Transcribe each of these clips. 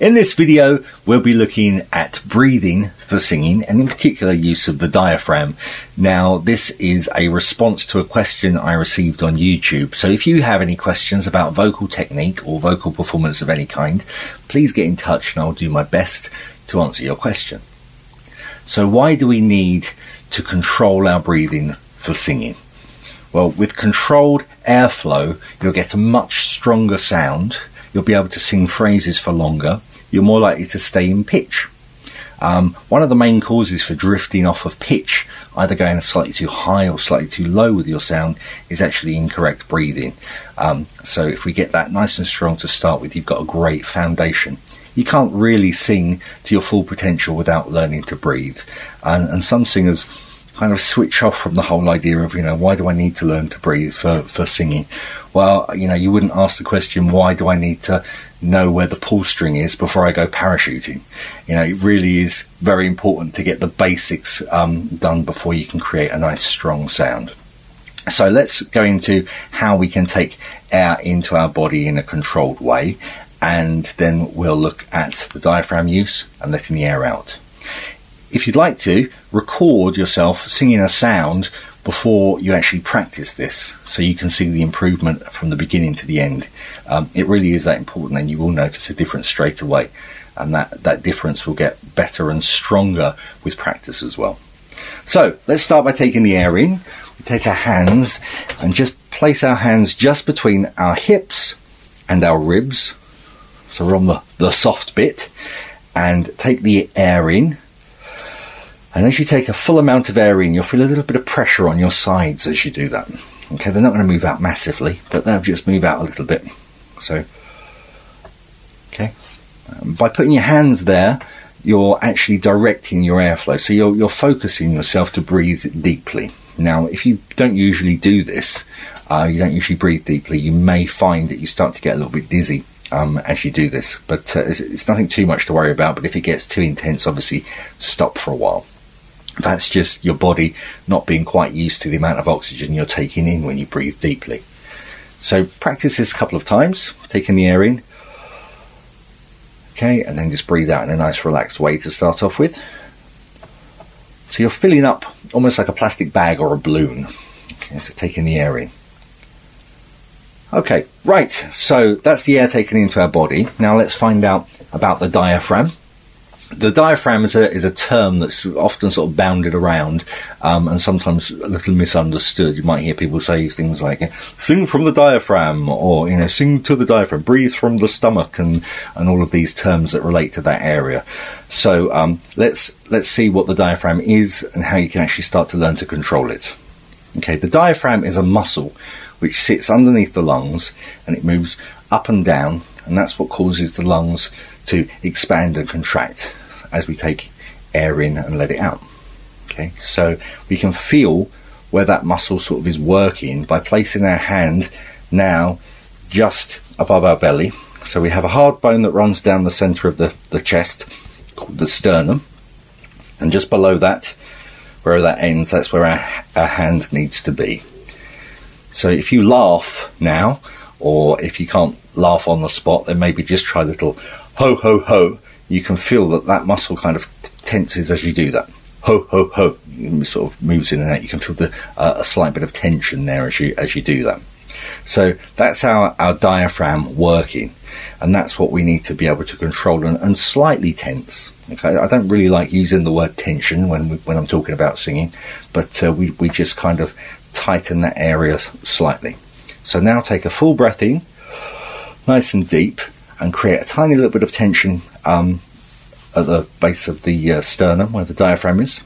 In this video, we'll be looking at breathing for singing, and in particular use of the diaphragm. Now, this is a response to a question I received on YouTube. So if you have any questions about vocal technique or vocal performance of any kind, please get in touch and I'll do my best to answer your question. So why do we need to control our breathing for singing? Well, with controlled airflow, you'll get a much stronger sound. You'll be able to sing phrases for longer. You're more likely to stay in pitch. One of the main causes for drifting off of pitch, either going slightly too high or slightly too low with your sound, is actually incorrect breathing. So if we get that nice and strong to start with, you've got a great foundation. You can't really sing to your full potential without learning to breathe. And some singers kind of switch off from the whole idea of, why do I need to learn to breathe for singing? Well, you wouldn't ask the question, why do I need to know where the pull string is before I go parachuting? It really is very important to get the basics done before you can create a nice strong sound. So let's go into how we can take air into our body in a controlled way, and then we'll look at the diaphragm use and letting the air out. If you'd like to, record yourself singing a sound before you actually practice this, so you can see the improvement from the beginning to the end. It really is that important, and you will notice a difference straight away, and that difference will get better and stronger with practice as well. So let's start by taking the air in. We take our hands and just place our hands just between our hips and our ribs, so we're on the soft bit, and take the air in. And as you take a full amount of air in, you'll feel a little bit of pressure on your sides as you do that. Okay, they're not going to move out massively, but they'll just move out a little bit. So, okay. By putting your hands there, you're actually directing your airflow. So you're focusing yourself to breathe deeply. Now, if you don't usually do this, you don't usually breathe deeply, you may find that you start to get a little bit dizzy as you do this. But it's nothing too much to worry about. But if it gets too intense, obviously stop for a while. That's just your body not being quite used to the amount of oxygen you're taking in when you breathe deeply. So practice this a couple of times, taking the air in. Okay, and then just breathe out in a nice relaxed way to start off with. So you're filling up almost like a plastic bag or a balloon. Okay, so taking the air in. Okay, right, so that's the air taken into our body. Now let's find out about the diaphragm. The diaphragm is a term that's often sort of bounded around and sometimes a little misunderstood. You might hear people say things like, sing from the diaphragm, or, sing to the diaphragm, breathe from the stomach, and all of these terms that relate to that area. So let's see what the diaphragm is and how you can actually start to learn to control it. Okay, the diaphragm is a muscle which sits underneath the lungs, and it moves up and down, and that's what causes the lungs to expand and contract as we take air in and let it out. Okay, so we can feel where that muscle sort of is working by placing our hand now just above our belly. So we have a hard bone that runs down the center of the chest called the sternum, and just below that, where that ends, that's where our hand needs to be. So if you laugh now, or if you can't laugh on the spot, then maybe just try a little ho ho ho. You can feel that muscle kind of tenses as you do that. Ho ho ho. It sort of moves in and out. You can feel a slight bit of tension there as you do that. So that's our diaphragm working, and that's what we need to be able to control and slightly tense. Okay, I don't really like using the word tension when I'm talking about singing, but we just kind of tighten that area slightly. So now take a full breath in, nice and deep, and create a tiny little bit of tension at the base of the sternum where the diaphragm is.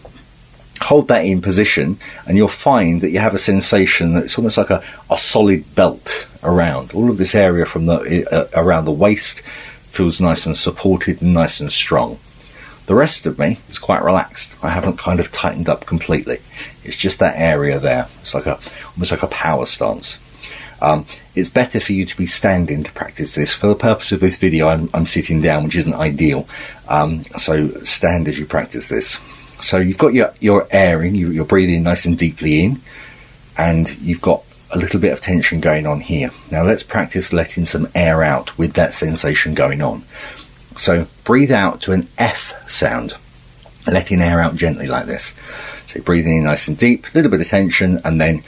Hold that in position, and you'll find that you have a sensation that it's almost like a solid belt around. All of this area from around the waist feels nice and supported and nice and strong. The rest of me is quite relaxed. I haven't kind of tightened up completely. It's just that area there. It's like almost like a power stance. It's better for you to be standing to practice this. For the purpose of this video, I'm sitting down, which isn't ideal. So stand as you practice this. So you've got your air in, you're breathing nice and deeply in, and you've got a little bit of tension going on here. Now let's practice letting some air out with that sensation going on. So breathe out to an F sound, letting air out gently like this. So breathing in nice and deep, a little bit of tension, and then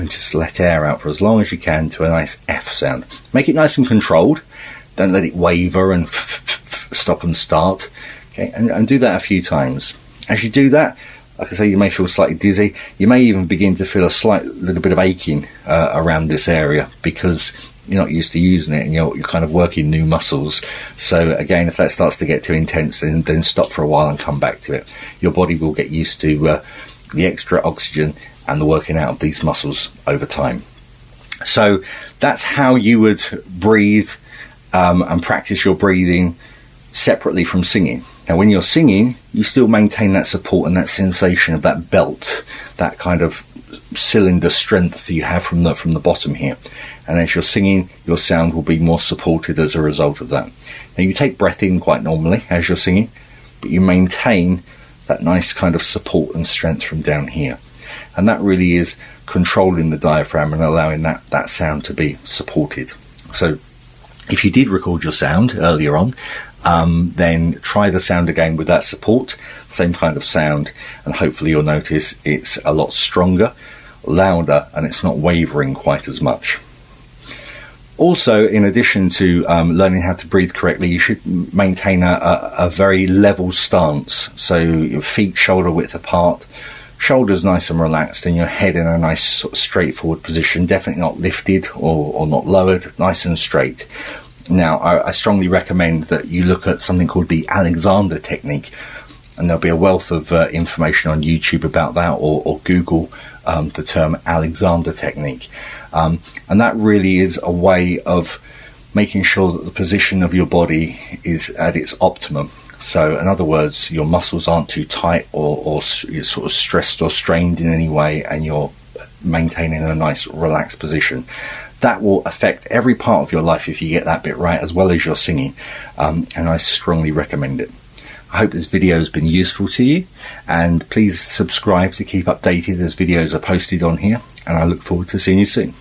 just let air out for as long as you can to a nice F sound. Make it nice and controlled. Don't let it waver and stop and start. Okay, and do that a few times. As you do that, like I say, you may feel slightly dizzy. You may even begin to feel a slight little bit of aching around this area because you're not used to using it and you're kind of working new muscles. So again, if that starts to get too intense, then stop for a while and come back to it. Your body will get used to the extra oxygen and the working out of these muscles over time. So that's how you would breathe and practice your breathing separately from singing. Now when you're singing, you still maintain that support and that sensation of that belt, that kind of cylinder strength that you have from the bottom here. And as you're singing, your sound will be more supported as a result of that. Now you take breath in quite normally as you're singing, but you maintain that nice kind of support and strength from down here. And that really is controlling the diaphragm and allowing that sound to be supported. So if you did record your sound earlier on, then try the sound again with that support, same kind of sound, and hopefully you'll notice it's a lot stronger, louder, and it's not wavering quite as much. Also, in addition to learning how to breathe correctly, you should maintain a very level stance. So your feet shoulder width apart, shoulders nice and relaxed, and your head in a nice sort of straightforward position, definitely not lifted or not lowered, nice and straight. Now, I strongly recommend that you look at something called the Alexander technique, and there'll be a wealth of information on YouTube about that, or Google the term Alexander technique. And that really is a way of making sure that the position of your body is at its optimum. So, in other words, your muscles aren't too tight or you're sort of stressed or strained in any way, and you're maintaining a nice relaxed position. That will affect every part of your life if you get that bit right, as well as your singing, and I strongly recommend it. I hope this video has been useful to you, and please subscribe to keep updated as videos are posted on here, and I look forward to seeing you soon.